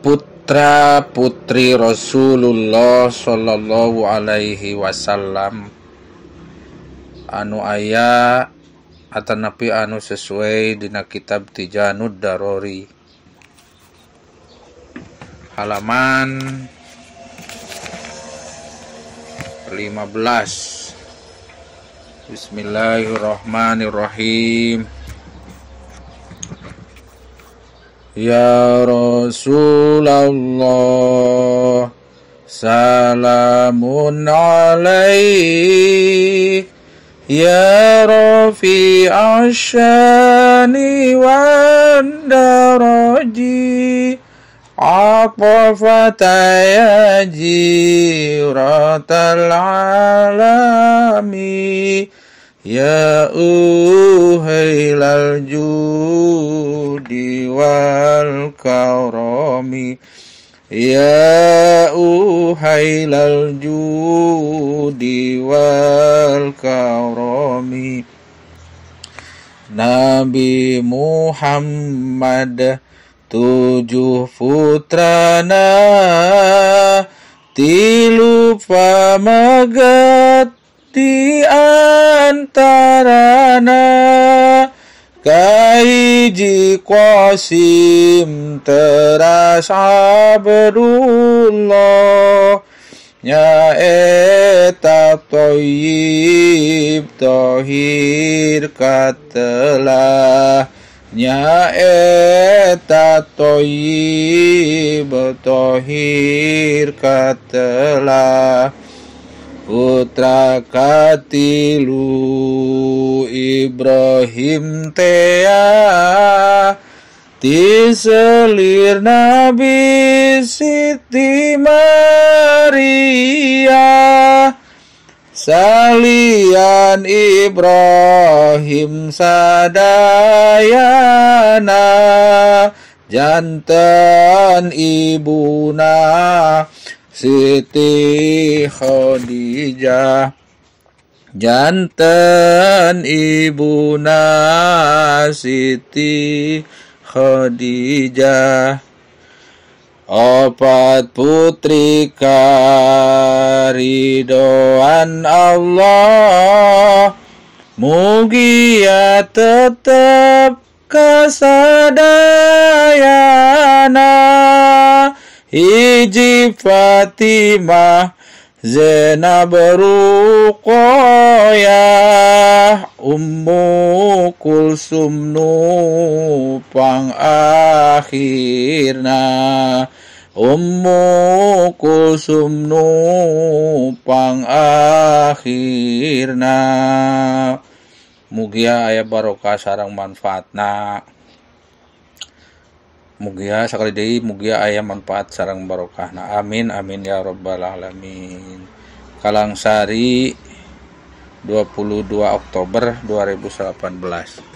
putra putri Rasulullah Shallallahu Alaihi Wasallam anu aya atanapi anu sesuai dina kitab Tijanud Darori halaman 15. Bismillahirrahmanirrahim. Ya Rasulullah, salamun alaik, ya rafi'ash syani wan daraji, aqfataya jiratal alami, ya uhailal judi wal karami, ya uhailal judi wal karami. Nabi Muhammad 7 putrana, 3 pamagat di antarana, kahiji Qasim teras Abdullah, nyaeta Thayyib Thahir katelah, nyaeta Thayyib Thahir katelah. Putra katilu Ibrahim tea, tiselir Nabi Siti Maria, salian Ibrahim sadayana, janten ibuna Siti Khadijah, janten ibuna Siti Khadijah. 4 putri karidoan Allah, mugia tetap kasadayana, hiji Fatimah, Zainab Ruqayyah, Ummu Kulsum nupang akhirna, Ummu Kulsum nupang akhirna. Mugia aya barokah sareng manfaatna. Mugia sakali deui mugia aya manfaat sareng barokahna. Amin amin ya rabbal alamin. Kalangsari 22 Oktober 2018.